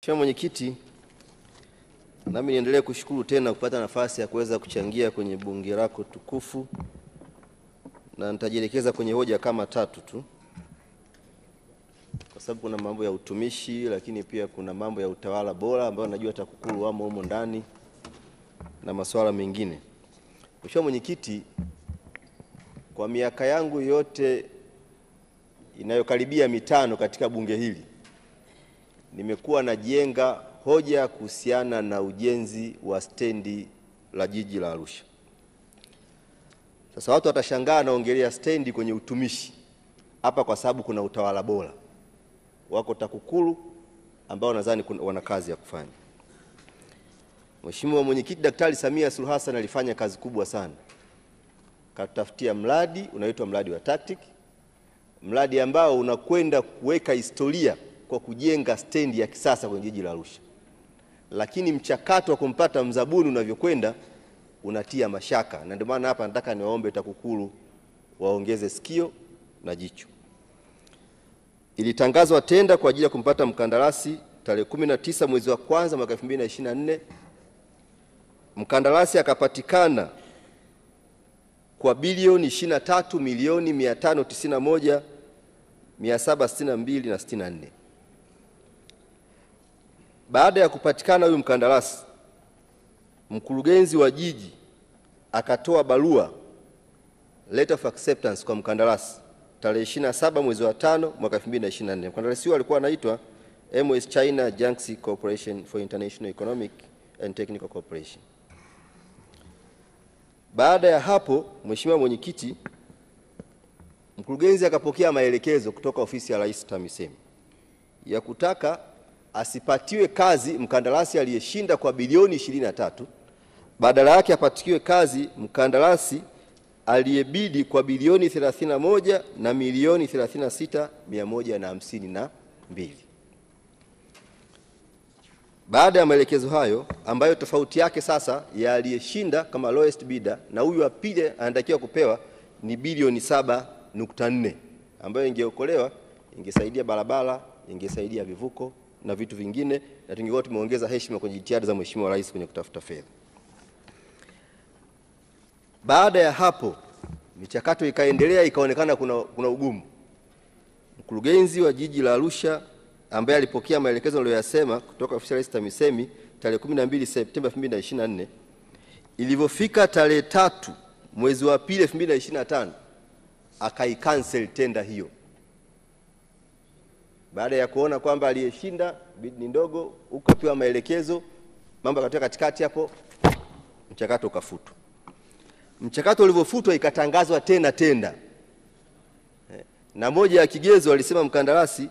Mheshimiwa Mwenyekiti, nami niendelee kushukuru tena kupata nafasi ya kuweza kuchangia kwenye bunge lako tukufu, na nitajielekeza kwenye hoja kama tatu tu, kwa sababu kuna mambo ya utumishi, lakini pia kuna mambo ya utawala bora ambayo najua TAKUKURU wamo humo ndani na masuala mengine. Mheshimiwa Mwenyekiti, kwa miaka yangu yote inayokaribia mitano katika bunge hili, nimekuwa najenga hoja kuhusiana na ujenzi wa stendi la jiji la Arusha. Sasa watu watashangaa naongelea stendi kwenye utumishi hapa kwa sababu kuna utawala bora. Wako TAKUKURU ambao nadhani wana kazi ya kufanya. Mheshimiwa Mwenyekiti, Daktari Samia Suluhu Hassan alifanya kazi kubwa sana. Katafutia mradi unaitwa mradi wa TACTIC, mradi ambao unakwenda kuweka historia kwa kujenga stendi ya kisasa kwenye jiji la Arusha. Lakini mchakato wa kumpata mzabuni unavyokwenda unatia mashaka, na ndio maana hapa nataka niwaombe TAKUKURU waongeze sikio na jicho. Ilitangazwa tenda kwa ajili ya kumpata mkandarasi tarehe 19 mwezi wa kwanza mwaka 2024. Mkandarasi akapatikana kwa bilioni 23,591,762 na 64. Baada ya kupatikana huyu mkandarasi, mkurugenzi wa jiji akatoa barua letter of acceptance kwa mkandarasi tarehe 27 mwezi wa 5 mwaka 2024. Mkandarasi huyo alikuwa anaitwa MS China Jiangxi Corporation for International Economic and Technical Cooperation. Baada ya hapo, Mheshimiwa Mwenyekiti, mkurugenzi akapokea maelekezo kutoka ofisi ya Rais TAMISEMI ya kutaka asipatiwe kazi mkandarasi aliyeshinda kwa bilioni 23, badala yake apatiwe kazi mkandarasi aliyebidi kwa bilioni 31 na milioni 36,152. Baada ya maelekezo hayo, ambayo tofauti yake sasa ya aliyeshinda kama lowest bidder na huyu wa pili anatakiwa kupewa ni bilioni 7.4, ambayo ingeokolewa, ingesaidia barabara, ingesaidia vivuko na vitu vingine, na tungekuwa tumeongeza heshima kwenye jitihada za Mheshimiwa Rais kwenye kutafuta fedha. Baada ya hapo, michakato ikaendelea, ikaonekana kuna ugumu. Mkurugenzi wa jiji la Arusha ambaye alipokea maelekezo aliyosema kutoka ofisi ya Rais TAMISEMI tarehe 12 Septemba 2024, ilivyofika tarehe 3 mwezi wa 2 2025 akaikansel tenda hiyo. Baada ya kuona kwamba aliyeshinda bid ni ndogo, ukapewa maelekezo, mambo yakatoka katikati hapo, mchakato ukafutwa. Mchakato ulivyofutwa ikatangazwa tena tenda. Na moja ya kigezo alisema mkandarasi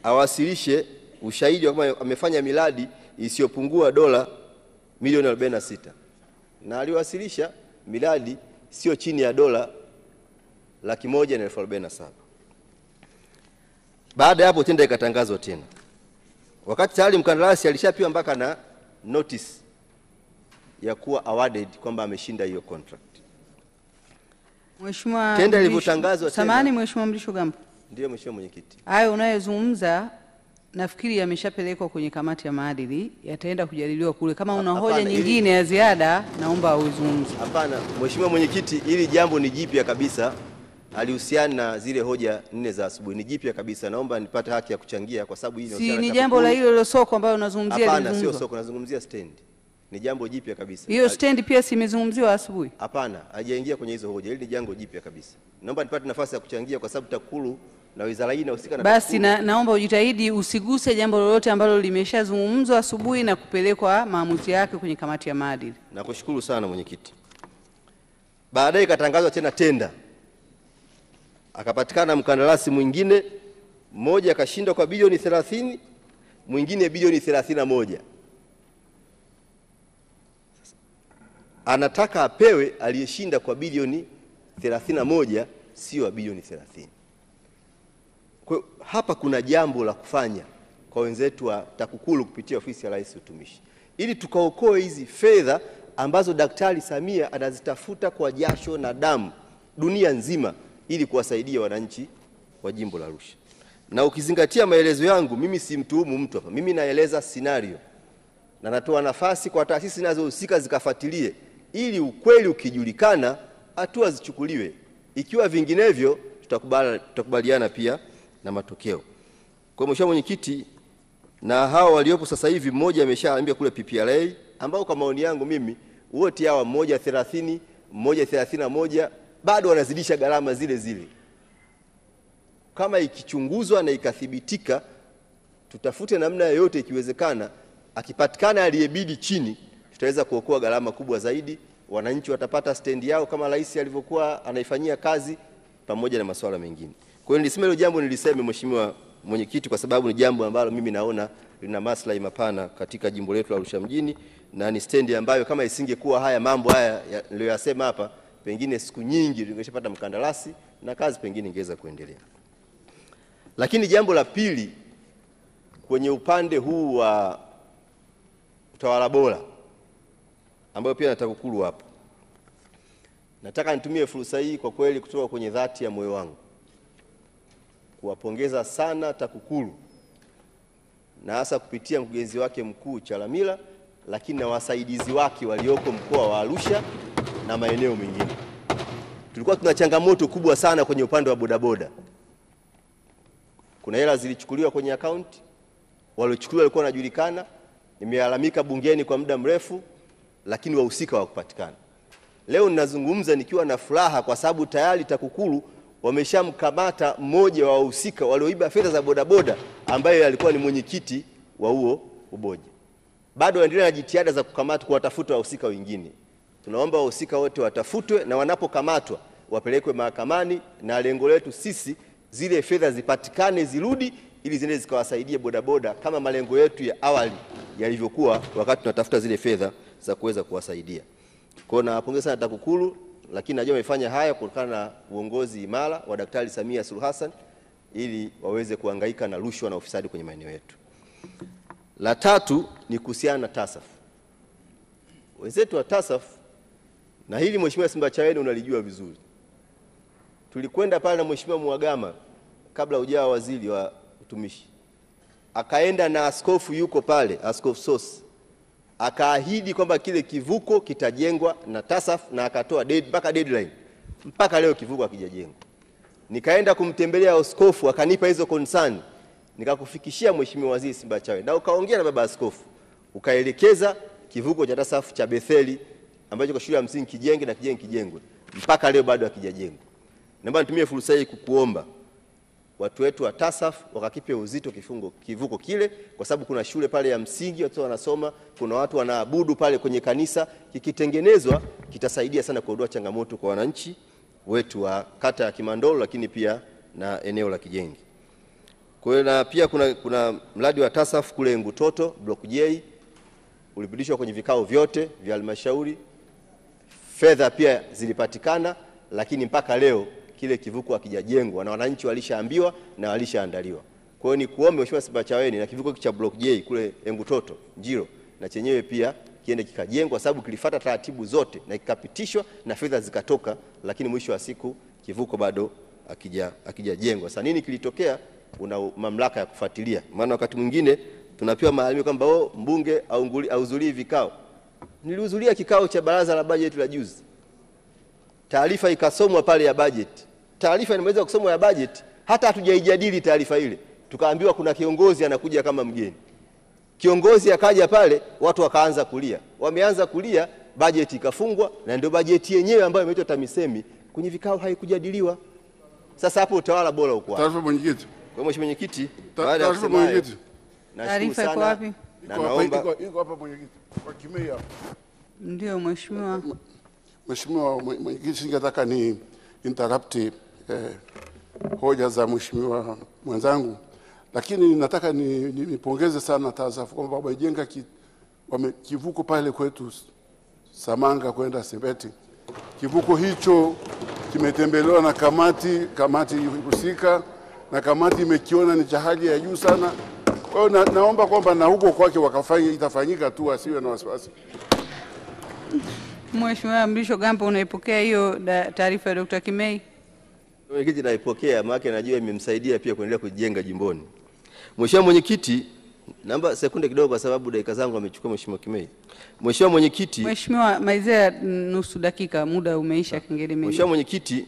awasilishe ushahidi kwamba amefanya miradi isiyopungua dola milioni 46. Na aliwasilisha miradi sio chini ya dola 1,147,000. Baada ya hapo tenda ikatangazwa tena. Wakati tayari mkandarasi alishapewa mpaka na notice ya kuwa awarded kwamba ameshinda hiyo contract. Mheshimiwa tenda ilivyotangazwa tena. Samahani Mheshimiwa Mrisho Gambo. Ndio Mheshimiwa Mwenyekiti. Hayo unayozungumza nafikiri yameshapelekwa kwenye kamati ya maadili, yataenda kujadiliwa kule. Kama una hoja nyingine ya ziada naomba uzungumze. Hapana Mheshimiwa Mwenyekiti, hili jambo ni jipya kabisa. Alihusiana na zile hoja 4 za asubuhi, ni jipya kabisa. Naomba nipate haki ya kuchangia kwa sababu hii ni jambo la hilo la soko ambayo unazungumzia. Hapana, sio soko, nazungumzia stand. Ni jambo jipya kabisa. Hiyo stand pia simezungumziwa asubuhi? Hapana, hajaingia kwenye hizo hoja. Hili ni jambo jipya kabisa. Naomba nipate nafasi ya kuchangia kwa sababu TAKUKURU na wizara hii inahusika na basi naomba ujitahidi usiguse jambo lolote ambalo limeshazungumzwa asubuhi na kupelekwa maamuzi yake kwenye kamati ya maadili. Nakushukuru sana Mwenyekiti. Baadaye ikatangazwa tena tenda. Akapatikana mkandarasi mwingine, mmoja akashinda kwa bilioni 30, mwingine bilioni 31. Anataka apewe aliyeshinda kwa bilioni 31, sio bilioni 30. Kwa hapa kuna jambo la kufanya kwa wenzetu wa TAKUKURU kupitia ofisi ya Rais Utumishi, ili tukaokoe hizi fedha ambazo Daktari Samia anazitafuta kwa jasho na damu dunia nzima ili kuwasaidia wananchi wa jimbo la Arusha. Na ukizingatia maelezo yangu, mimi si mtuhumu mtu hapa. Mimi naeleza scenario. Na natoa nafasi kwa taasisi zinazohusika zikafuatilie, ili ukweli ukijulikana hatua zichukuliwe. Ikiwa vinginevyo tutakubaliana pia na matokeo. Kwa Mheshimiwa Mwenyekiti, na hao waliopo sasa hivi, mmoja ameshaambia kule PPRA, ambao kwa maoni yangu mimi wote hawa, mmoja 30, mmoja 31, bado wanazidisha gharama zile zile. Kama ikichunguzwa na ikathibitika, tutafute namna yoyote ikiwezekana, akipatikana aliyebidi chini, tutaweza kuokoa gharama kubwa zaidi. Wananchi watapata stendi yao kama rais alivyokuwa anaifanyia kazi, pamoja na masuala mengine. Kwa hiyo nilisema hilo jambo, niliseme Mheshimiwa Mwenyekiti, kwa sababu ni jambo ambalo mimi naona lina maslahi mapana katika jimbo letu la Arusha mjini, na ni stendi ambayo kama isingekuwa haya mambo haya niliyosema hapa, pengine siku nyingi tungeshapata mkandarasi na kazi pengine ingeweza kuendelea. Lakini jambo la pili, kwenye upande huu wa utawala bora, ambayo pia nataka TAKUKURU hapo, nataka nitumie fursa hii kwa kweli kutoka kwenye dhati ya moyo wangu kuwapongeza sana TAKUKURU, na hasa kupitia mkurugenzi wake mkuu Chalamila, lakini na wasaidizi wake walioko mkoa wa Arusha na maeneo mengine. Tulikuwa tuna changamoto kubwa sana kwenye upande wa bodaboda. Kuna hela zilichukuliwa kwenye account, waliochukuliwa walikuwa wanajulikana, nimelalamika bungeni kwa muda mrefu, lakini wahusika hawakupatikana. Leo ninazungumza nikiwa na furaha kwa sababu tayari TAKUKURU wameshamkamata mmoja wa wahusika walioiba fedha za bodaboda, ambaye alikuwa ni mwenyekiti wa huo uboja. Bado waendelea na jitihada za kukamata, kuwatafuta wahusika wengine. Tunaomba wahusika wote watafutwe, na wanapokamatwa wapelekwe mahakamani, na lengo letu sisi zile fedha zipatikane, zirudi, ili ziende zikawasaidia bodaboda kama malengo yetu ya awali yalivyokuwa wakati tunatafuta zile fedha za kuweza kuwasaidia. Kwa hiyo napongeza sana TAKUKURU, lakini najua wamefanya haya kutokana na uongozi imara wa Daktari Samia Suluhu Hassan, ili waweze kuhangaika na rushwa na ufisadi kwenye maeneo yetu. La tatu ni kuhusiana na TASAF. Wenzetu wa TASAF, na hili Mheshimiwa Simbachawene unalijua vizuri, tulikwenda pale na Mheshimiwa Mhagama kabla hujawa waziri wa utumishi, akaenda na askofu yuko pale, Askofu Sosi, akaahidi kwamba kile kivuko kitajengwa na TASAF, na akatoa mpaka deadline. Mpaka leo kivuko hakijajengwa. Nikaenda kumtembelea askofu, akanipa hizo concern, nikakufikishia Mheshimiwa Waziri Simbachawene, na ukaongea na baba askofu, ukaelekeza kivuko cha TASAF cha Betheli ambacho kwa shule ya msingi kijenge na kijengwe. Mpaka leo bado hakijajengwa. Naomba nitumie fursa hii kukuomba watu wetu wa TASAF wakakipe uzito kivuko kile, kwa sababu kuna shule pale ya msingi watu wanasoma, kuna watu wanaabudu pale kwenye kanisa. Kikitengenezwa kitasaidia sana kuondoa changamoto kwa wananchi wetu wa kata ya Kimandolo, lakini pia na eneo la Kijenge. Kwa hiyo na pia kuna mradi wa TASAF kule Ngutoto Block J, ulipitishwa kwenye vikao vyote vya halmashauri, fedha pia zilipatikana, lakini mpaka leo kile kivuko hakijajengwa, na wananchi walishaambiwa na walishaandaliwa. Kwa hiyo ni kuombe Mheshimiwa Simbachawene, na kivuko cha Block J kule Ngutoto Njiro na chenyewe pia kiende kikajengwa, sababu kilifuata taratibu zote na kikapitishwa na fedha zikatoka, lakini mwisho wa siku kivuko bado hakijajengwa. Sasa nini kilitokea? Una mamlaka ya kufuatilia, maana wakati mwingine tunapewa malalamiko kwamba mbunge hahudhurii vikao. Nilihudhuria kikao cha baraza la bajeti la juzi, taarifa ikasomwa pale ya bajeti. Taarifa inaweza kusomwa ya bajeti, hata hatujaijadili taarifa ile, tukaambiwa kuna kiongozi anakuja kama mgeni. Kiongozi akaja pale, watu wakaanza kulia. Wameanza kulia, bajeti ikafungwa, na ndio bajeti yenyewe ambayo imeitwa TAMISEMI kwenye vikao haikujadiliwa. Sasa hapo utawala bora uko wapi? Taarifa mwenyekiti. Kwa Mheshimiwa Mwenyekiti, baada ya kusema mwenyekiti. Taarifa iko wapi? Na naomba iko hapa mwenyekiti. Kwa kimei hapa. Ndio Mheshimiwa. Mheshimiwa Mwenyekiti, singetaka ni interrupt hoja za Mheshimiwa mwenzangu, lakini nataka nipongeze sana TASAF kwamba wamejenga kivuko pale kwetu Samanga kwenda Sebeti. Kivuko hicho kimetembelewa na kamati husika, na kamati imekiona ni cha hali ya juu sana. Kwa hiyo naomba kwamba na huko kwake wakafanya, itafanyika tu, asiwe na wasiwasi. Mheshimiwa Mrisho Gambo, unaipokea hiyo taarifa ya Dr. Kimei? Mwenyekiti naipokea, maana najua imemsaidia pia kuendelea kujenga jimboni. Mheshimiwa Mwenyekiti, naomba sekunde kidogo kwa sababu dakika zangu amechukua Mheshimiwa Kimei. Mheshimiwa Mwenyekiti. Mheshimiwa maizea nusu dakika, muda umeisha kingine mengi. Mheshimiwa Mwenyekiti,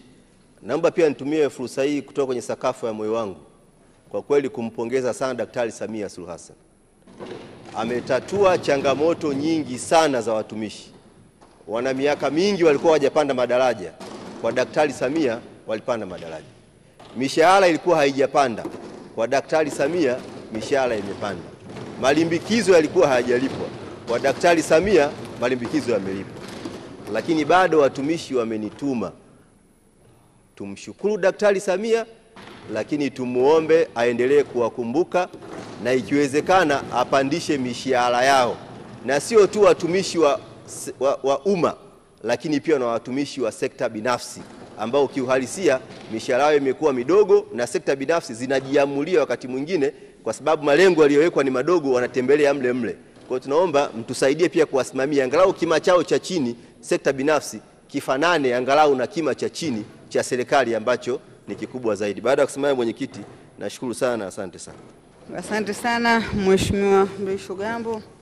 naomba pia nitumie fursa hii kutoka kwenye sakafu ya moyo wangu kwa kweli kumpongeza sana Daktari Samia Suluhu Hassan. Ametatua changamoto nyingi sana za watumishi. Wana miaka mingi walikuwa hawajapanda madaraja. Kwa Daktari Samia walipanda madaraja. Mishahara ilikuwa haijapanda. Kwa Daktari Samia mishahara imepanda. Malimbikizo yalikuwa hayajalipwa. Kwa Daktari Samia malimbikizo yamelipwa. Lakini bado watumishi wamenituma. Tumshukuru Daktari Samia, lakini tumuombe aendelee kuwakumbuka na ikiwezekana apandishe mishahara yao. Na sio tu watumishi wa umma, lakini pia na watumishi wa sekta binafsi ambao kiuhalisia mishahara yao imekuwa midogo na sekta binafsi zinajiamulia wakati mwingine kwa sababu malengo yaliyowekwa ni madogo, wanatembelea mle mle. Kwa hiyo tunaomba mtusaidie pia kuwasimamia angalau kima chao cha chini sekta binafsi kifanane angalau na kima cha chini cha serikali ambacho ni kikubwa zaidi. Baada ya kusimama mwenyekiti, nashukuru sana, asante sana. Asante sana Mheshimiwa Mrisho Gambo.